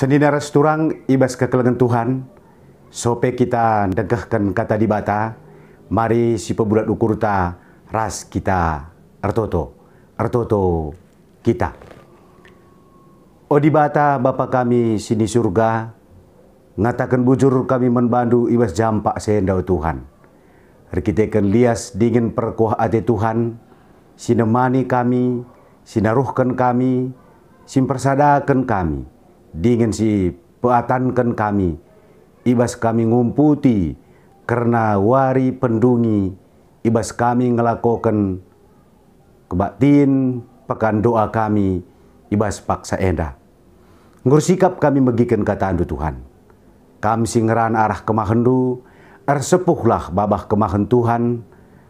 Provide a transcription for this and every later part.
Senina resturang ibas kekelengan Tuhan, sope kita degahkan kata di bata, mari si pebulat ukur ta ras kita artoto kita. O di bata Bapa kami sini surga, ngatakan bujur kami membantu ibas jampak sendau Tuhan. Rekitekan lias dingin perkuah ate Tuhan, sinemani kami, sinaruhkan kami, simpersadakan kami, dingin si peatankan kami, ibas kami ngumputi, karena wari pendungi, ibas kami ngelakokan kebaktin, pekan doa kami, ibas paksa enda. Ngursikap kami megikan kata andu Tuhan. Kami singeran arah kemahendu, ersepuhlah babah kemahen Tuhan,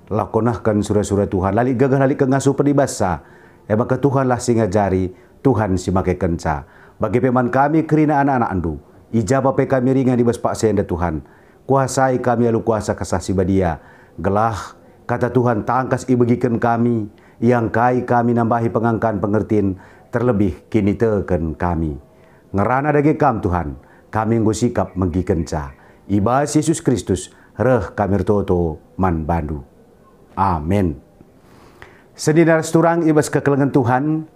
lakonahkan surah-surah Tuhan, lali gagah lali kengasuh pedibasa, maka Tuhanlah singajari, Tuhan si make kenca. Bagi peman kami kerina anak-anak andu, ijabah pe kami ringan ibas pak senda Tuhan, kuasai kami alu kuasa kasasi badia, gelah kata Tuhan tangkas ibegikan kami, yang kai kami nambahi pengangkan pengertiin, terlebih kini teken kami. Ngerana dagi kam Tuhan, kami ngusikap mengikenca. Ibas Yesus Kristus, reh kami toto man bandu. Amin. Sedina resturang ibas kekelengan Tuhan,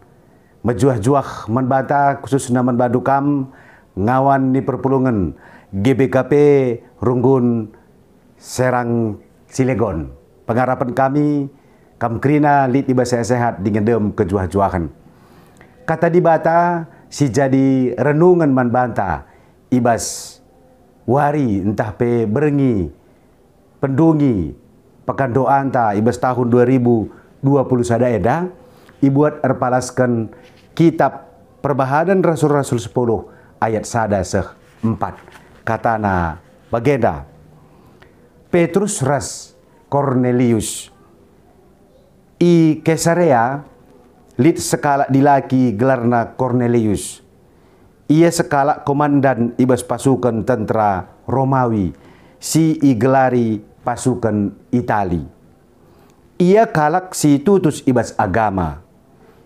mejuah-juah membata khususnya membantu kam, ngawan di perpulungan GBKP Runggun Serang Cilegon. Pengharapan kami, kam krina lit ibas sehat dengan dem kejuah-juahan. Kata di bata, si jadi renungan man banta, ibas wari entah pe berengi, pendungi, pekan doa anta ibas tahun 2020 sada eda, ibuat erpalaskan kitab perbahanan Rasul-Rasul 10 ayat sada seh 4. Katana bagenda, Petrus ras Cornelius i Kesarea lit sekala dilaki gelarna Cornelius. Ia sekala komandan ibas pasukan tentara Romawi, si igelari pasukan Itali. Ia kalak si tutus ibas agama.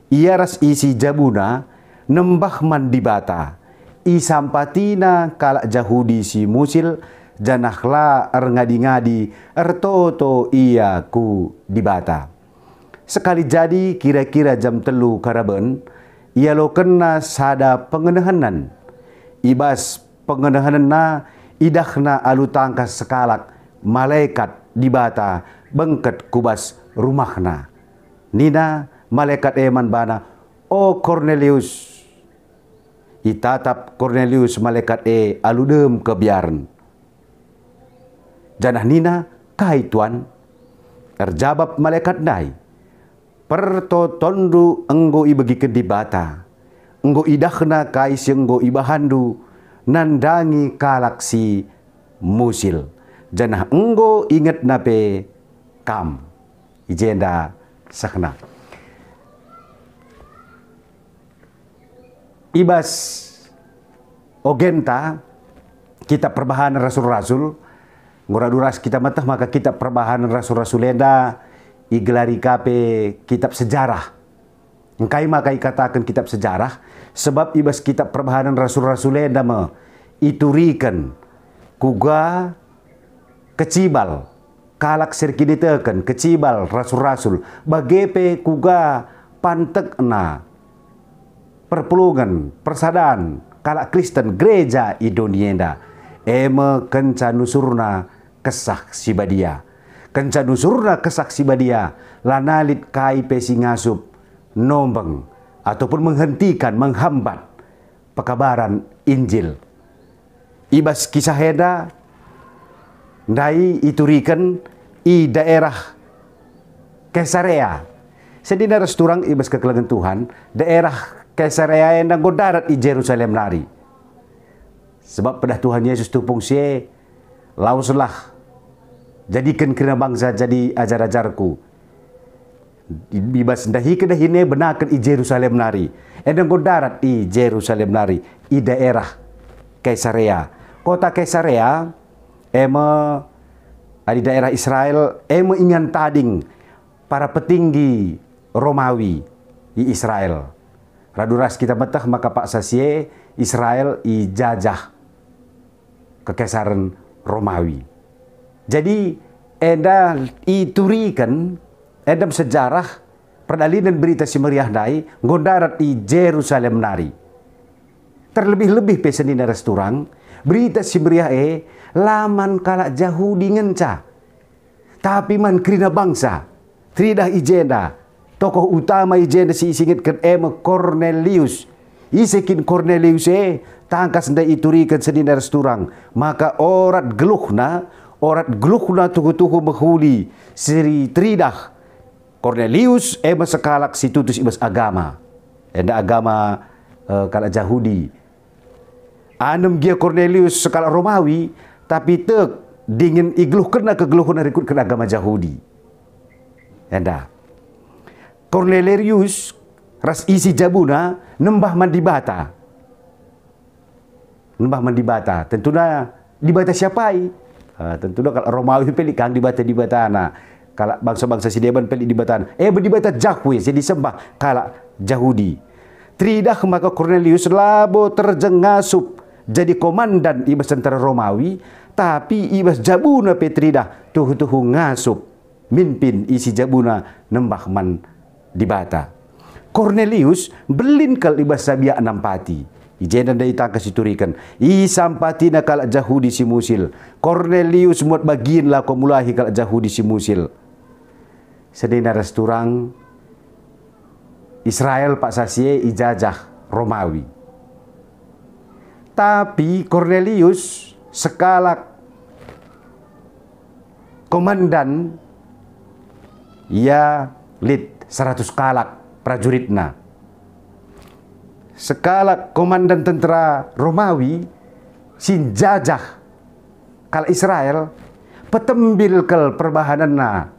Ia ras isi jabuna nembah man dibata. I sampatina kalak Jahudi si musil janahla ngadi-ngadi ertoto ia ku dibata. Sekali jadi kira-kira jam telu karaben, ia lo kena sada pengenahanan. Ibas pengenahanan na idahna alu tangkas sekalak malaikat dibata bengket kubas rumahna. Nina malaikat eman bana, o Cornelius. Itatap Cornelius malaikat aludem kebiaran. Janah nina kai tuan. Terjawab malaikat nai. Pertotondu enggo ibagi kedibata, enggo idahna kais enggo ibahandu, nandangi kalaksi musil, janah enggo inget nape kam, ijenda sakna. Ibas ogenta kitab perbahanan Rasul-Rasul, nguraduras kita matah maka kitab perbahanan Rasul-Rasul lenda, igelari kape kitab sejarah. Engkai maka ikatakan kitab sejarah, sebab ibas kitab perbahanan Rasul-Rasul dama iturikan kuga kecibal kalak sirkiditekan kecibal Rasul-Rasul bagepe kuga pantekna perpulungan persadaan kalak Kristen gereja Indonienda eme kenca nusurna kesah sibadia. Kenca nusurna kesaksi badia lanalit kai pesi ngasup nombeng ataupun menghentikan menghambat pekabaran Injil. Ibas kisah heda ndai iturikan i daerah Kesarea. Sedina resturang ibas kekelengan Tuhan daerah Kesarea yang darat i Jerusalem nari. Sebab pada Tuhan Yesus tupung sie lauslah jadikan kena bangsa jadi ajar-ajarku. Bibas dahi kedahine benakan i Jerusalem nari. Edang darat i Jerusalem nari. I daerah Kesarea. Kota Kesarea di daerah Israel ingan tading para petinggi Romawi di Israel. Raduras kita betah maka Pak Sasie Israel ijajah kekaisaran Romawi. Jadi eda iturikan edam sejarah perdalinan berita si meriah dai gondarat i Jerusalem nari. Terlebih-lebih pesenina restoran berita si meriah laman kalak Yahudi ngenca. Tapi man krina bangsa tridah ijenda tokoh utama ijenda si isingit ken Cornelius. Isekin Cornelius tangkas nda iturikan senina restoran maka orat geluhna tuhu-tuhu menghuli siri tridah Cornelius sekalak si tutus ibas agama enda agama kalak Yahudi anem gia Cornelius sekalak Romawi tapi tek dingin igluh kena kegeluhuna rikut ke agama Yahudi enda Cornelius ras isi jabuna nembah mandibata tentunya dibata siapai tentunya kalau Romawi pelik kang dibata nah kalau bangsa-bangsa Sideban pelik dibata berdibata Yahweh jadi disembah kalau Yahudi tridah maka Cornelius labo terjengasup jadi komandan ibas tentara Romawi tapi ibas jabuna petridah tuhu-tuhu ngasup mimpin isi jabuna nembah man dibata Cornelius belinkal ibas sabia nampati ijenan dari tangkas iturikan isampati na kalak Yahudi si musil Cornelius muat bagian lah komulahi kalak Yahudi si musil sedina resturang Israel Pak Sasie ijajah Romawi tapi Cornelius sekalak komandan ia lid 100 kalak prajuritna sekalak komandan tentara Romawi sin jajah kal Israel petembil kel perbahananna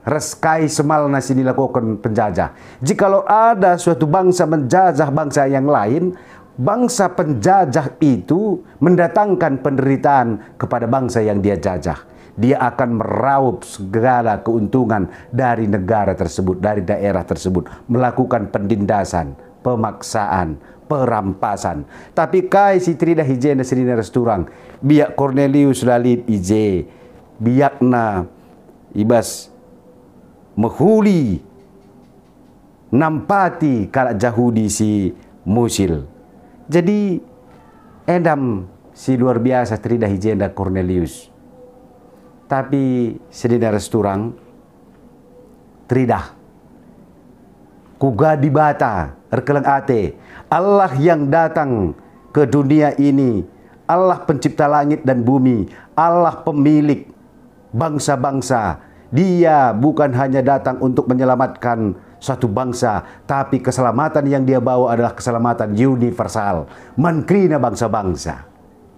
reskai semalna sini lakukan penjajah. Jikalau ada suatu bangsa menjajah bangsa yang lain, bangsa penjajah itu mendatangkan penderitaan kepada bangsa yang dia jajah. Dia akan meraup segala keuntungan dari negara tersebut, dari daerah tersebut, melakukan pendindasan, pemaksaan, perampasan. Tapi kai si trida hijena sedina resturang, biak Cornelius lalit ije, biakna ibas menghuli nampati kalak Yahudi si musil. Jadi edam si luar biasa trida hijena Cornelius. Tapi sedina resturang tridah kuga dibata erkeleng ate Allah yang datang ke dunia ini, Allah pencipta langit dan bumi, Allah pemilik bangsa-bangsa. Dia bukan hanya datang untuk menyelamatkan suatu bangsa, tapi keselamatan yang dia bawa adalah keselamatan universal, mankrina bangsa-bangsa.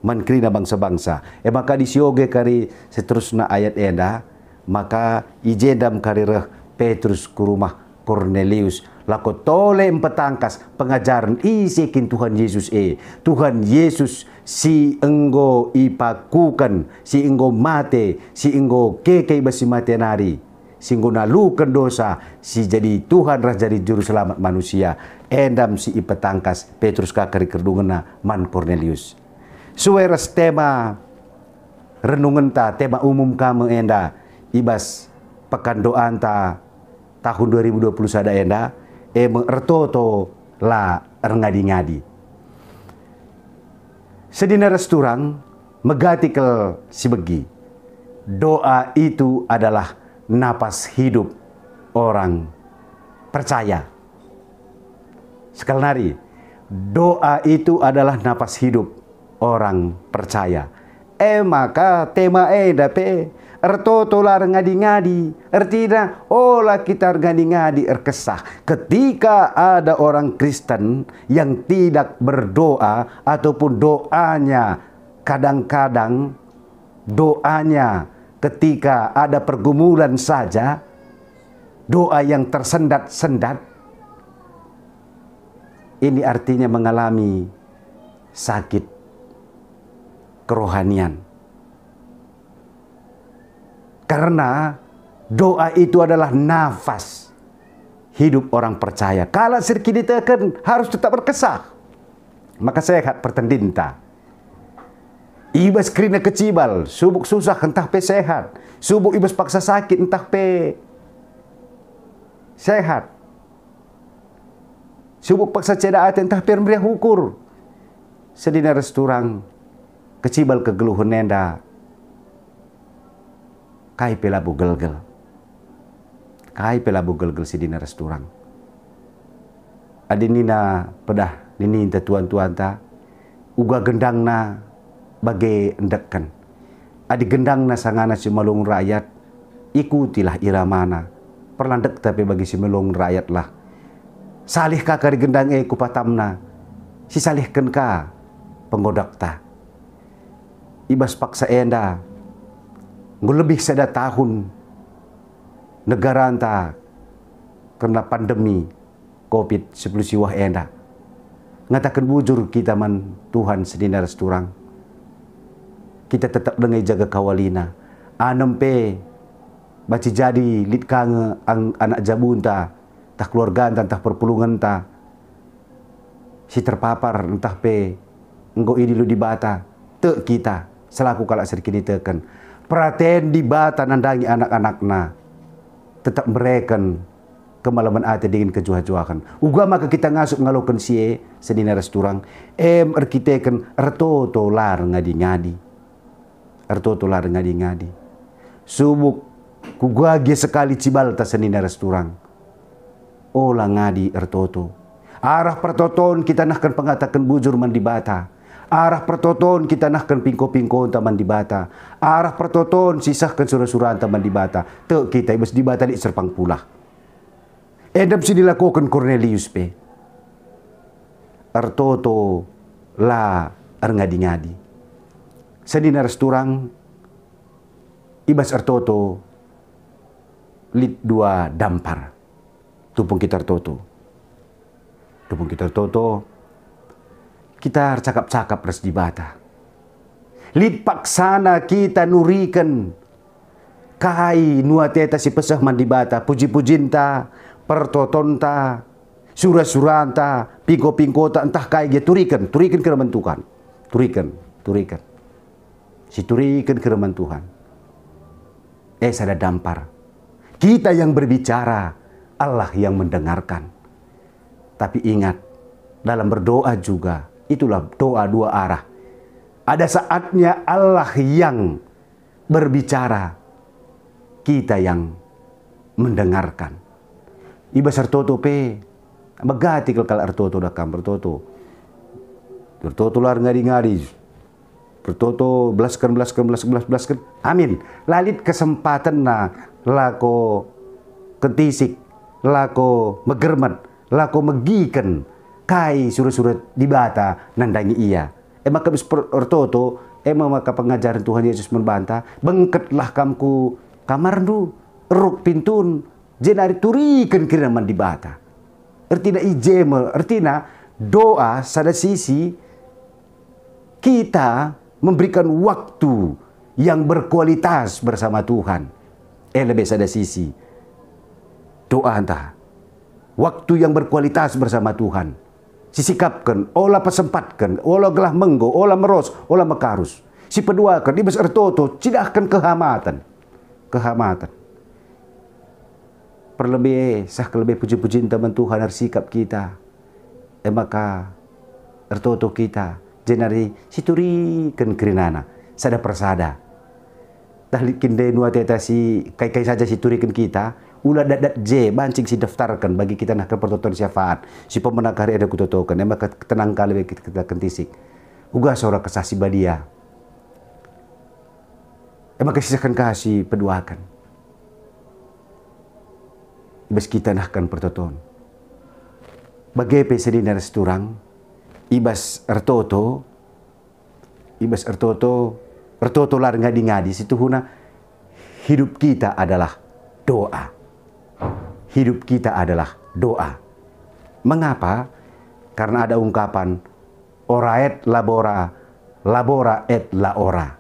Mankrina bangsa-bangsa. Maka disioge kari seterusna ayat enda, maka ijendam kari reh Petrus ke rumah Cornelius lako tole empetangkas pengajaran isikin Tuhan Yesus Tuhan Yesus si enggo ipakukan, si enggo mate, si enggo keke basi mate nari, si enggo nalukan dosa, si jadi Tuhan rah jadi juru selamat manusia. Endam si ipetangkas Petrus kakari kerdungena man Cornelius. Suweras tema renungan ta, tema umum kamu enda ibas pekan doan ta tahun 2021 enda ertoto la ngadi-ngadi. Sedina resturang megatikel si begi. Doa itu adalah napas hidup orang percaya. Sekali lagi, doa itu adalah napas hidup orang percaya. Maka tema dape ertoto lar ngadi-ngadi, ertina olah kita ngadi-ngadi erkesah. Ketika ada orang Kristen yang tidak berdoa ataupun doanya kadang-kadang doanya ketika ada pergumulan saja, doa yang tersendat-sendat, ini artinya mengalami sakit kerohanian. Karena doa itu adalah nafas hidup orang percaya. Kalau serki ditekan harus tetap berkesah. Maka sehat pertendinta. Ibas kerina kecibal, subuk susah entah pe sehat. Subuk ibas paksa sakit entah pe sehat. Subuk paksa cedaat entah pe meriah ukur. Sedina resturang kecibal kegeluhun nenda. Kai pelabu gelgel. Kai pelabu gelgel sedina resturang. Adinina pedah nini tuan-tuan ta. Uga gendang na bagai endekkan. Adi gendang na sangana si melung rakyat. Ikutilah iramana. Perlandek tapi bagi si melung rakyat lah. Salih ka kari gendang kupatamna. Si salihkan ka penggodak ta. Ibas paksa enda. Lebih sada tahun negara anta kena pandemi COVID-19 siwah enda. Ngatakan bujur kita man Tuhan sedina resturang. Kita tetap dengai jaga kawalina. Anem pe baci jadi lit kange anak jabunta, tah keluarga anta, tah perpulungan ta. Si terpapar entah pe enggo ini lu di bata. Te kita selaku kalak serkini teken. Perhatian di bata nandangi anak-anakna. Tetap mereken kemalaman ate dengan kejuah-juakan. Uga maka kita ngasuk ngalokan sie sedina resturang. Erkiteken ertoto lar ngadi-ngadi. Ertoto lar ngadi-ngadi. Subuk kugage sekali cibal ta sedina resturang. Ola ngadi ertoto. Arah pertoton kita nahkan pengatakan bujur mandi bata. Arah pertoton kita nahkan pingko-pingko taman di bata. Arah pertoton sisahkan surah-surah taman di bata. Te kita ibas di bata di serpang pula. Edam si dilakukan Cornelius pe. Artoto la ngadi-ngadi. Sedina resturang ibas artoto lit dua dampar. Tupung kita artoto. Tupung kita artoto. Kita cakap-cakap res di bata. Lid paksana kita nurikan. Kai nuateta si pesah mandi bata. Puji-pujinta, pertotonta, surah-suranta, pingko-pingkota, entah kai dia turikan kereman Tuhan. Turikan. Si turikan kereman Tuhan. Sada dampar. Kita yang berbicara, Allah yang mendengarkan. Tapi ingat, dalam berdoa juga, itulah doa dua arah. Ada saatnya Allah yang berbicara, kita yang mendengarkan. Iba sartoto pe, magati kalau artoto dakam bertoto. Bertoto lar ngadi-ngadi. Bertoto belaskan. Amin. Lalit kesempatan na lako kentisik, lako megermat, lako megikan. Kai surat-surat di bata nandangi iya. Maka bis ortoto, maka pengajaran Tuhan Yesus membantah, bengketlah kamku kamar du, eruk pintun, jenari turikan kiraman di bata. Artina ijema, artina doa sada sisi kita memberikan waktu yang berkualitas bersama Tuhan. Lebih sada sisi doa entah waktu yang berkualitas bersama Tuhan. Sisikapkan, olah pesempatkan, olah gelah menggo, olah meros, olah mekarus. Si peduakan, ibas ertoto, cidahkan kehamatan. Perlebih, kelebih puji-pujian teman Tuhan harus sikap kita. Maka, ertoto kita, jenari siturikan kerinana, sada persada. Dahli kinde nuateta si, kai-kai saja siturikan kita, ulah dadat je bancing si daftarkan bagi kita nak pertoton syafaat si pemenang karya ada kutotokan maka tenang kali kita kentisik uga seorang kesasi badia maka sisakan kasih peduakan ibas kita nahkan pertoton bagai sedina resturang ibas ertoto lar ngadi-ngadi situ huna hidup kita adalah doa. Hidup kita adalah doa. Mengapa? Karena ada ungkapan ora et labora, labora et laora.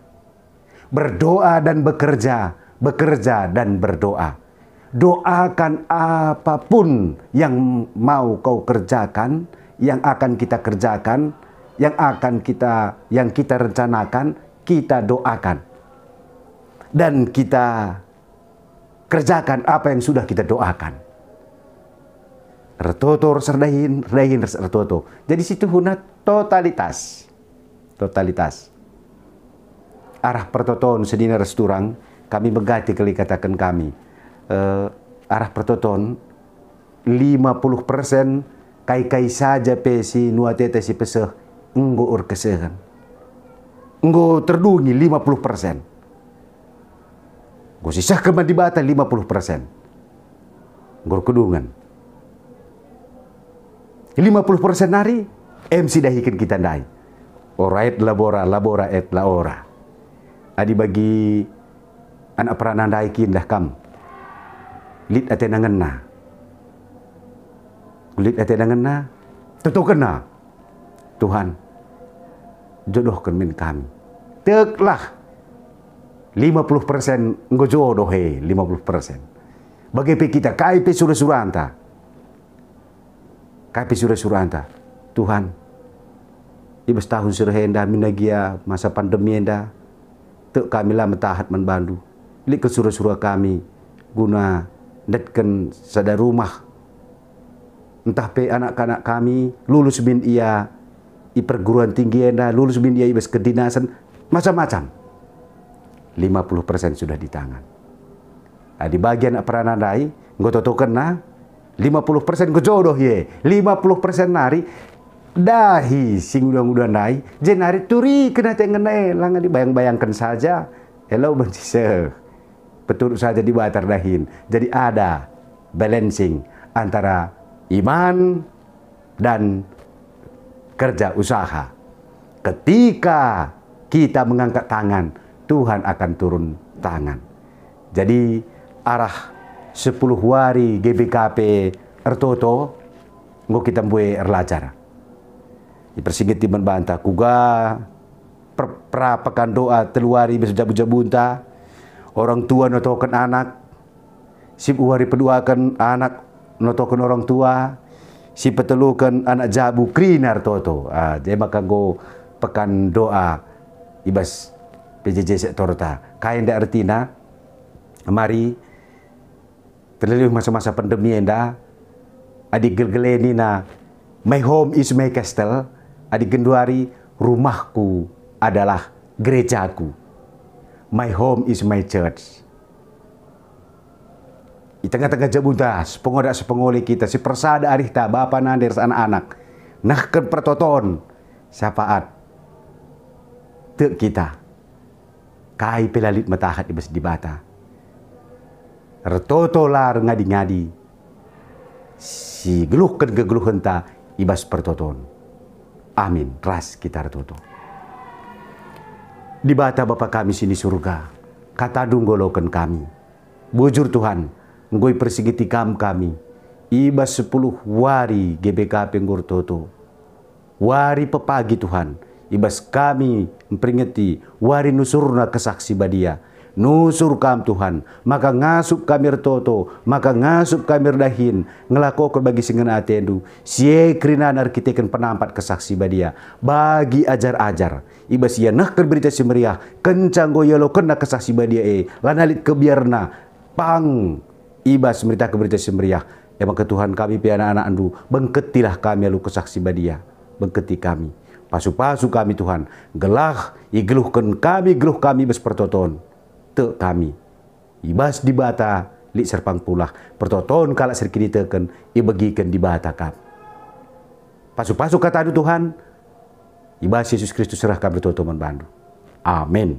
Berdoa dan bekerja, bekerja dan berdoa. doakan apapun yang mau kau kerjakan, yang akan kita kerjakan, yang kita rencanakan, kita doakan. Dan kita kerjakan apa yang sudah kita doakan. Retoto serdahin retoto. Jadi situ huna totalitas. Arah pertoton sedina resturang, kami megati kali katakan kami. Arah pertoton 50% kai saja pesi nuatete si peseh enggo ur kesehan. Enggo terdungi 50%. Go sisah keman di bata 50%. Ngor kedungan. 50% nari MC dahikan kita ndai. Orait labora et laora. Adi bagi anak peranandai kindah kam. Lit atenangenna. Tentu kena. Tuhan, jodohkan min kami. Teklah 50% enggo jodoh 50%. Bagi kita kaipe surah-suranta. Tuhan, ibas tahun surhenda minagia masa pandemi enda. Tek kami lah metahat menbandu. Lik ke surah-surah kami guna netken sada rumah. Entah pe anak-anak kami lulus bin ia i perguruan tinggi enda, lulus bin ia ibas kedinasan, macam-macam. 50% sudah di tangan. Di bagian peranandai, ngototo kena 50% kejodoh ye, 50% nari dahi sing udah nai, jenari turi kena tengenai, langan dibayang-bayangkan saja. Hello bencise, betul saja di batar dahin. Jadi ada balancing antara iman dan kerja usaha. Ketika kita mengangkat tangan, Tuhan akan turun tangan. Jadi arah 10 hari GBKP ertoto ngo kita mbue erlajar. Ipersingit di membantah kuga perapakan doa teluari berjabu-jabunta. Orang tua notokan anak. Si uari peduakan anak notokan orang tua. Si petelukan anak jabu krinar toto. Jadi maka go pekan doa ibas PJJ sektorta. Kain da artina mari terlalu masa-masa pandemi enda adik gelgeleni na my home is my castle. Adik genduari rumahku adalah gerejaku. My home is my church. Di tengah-tengah jabuntas pengodak sepengoli kita si persada arihta bapa nandir anak-anak nahken pertoton syafaat tek kita kai pelalit matahat ibas di bata retoto lar ngadi-ngadi si geluhkan gegeluhan ta ibas pertoton. Amin. Ras kita retoto. Di bata Bapa kami sini surga, kata dunggolokan kami. Bujur Tuhan, ngoi persigiti kami. Ibas 10 wari GBKP ngor toto. Wari pepagi Tuhan, ibas kami memperingati wari nusurna kesaksi badia. Nusur kam Tuhan, maka ngasup kami retoto, maka ngasup kami dahin, ngelakokan bagi singan atendu, sie krinan arkiteken penampat kesaksi badia, bagi ajar-ajar, ibas ia nak berita si meriah, kencang goyolo kena kesaksi badia lanalit kebiarna, pang, ibas berita keberita si meriah, emang ke Tuhan kami pi anak-anak andu, bengketilah kami alu kesaksi badia, bengketi kami, pasu-pasu kami Tuhan, gelah, igeluhkan kami, geluh kami bespertoton. Tek kami ibas di bata li serpang pulah pertoton kalak serkini teken ibagikan di bata kap pasu-pasu kata adu Tuhan ibas Yesus Kristus serahkan bertoto membantu. Amin.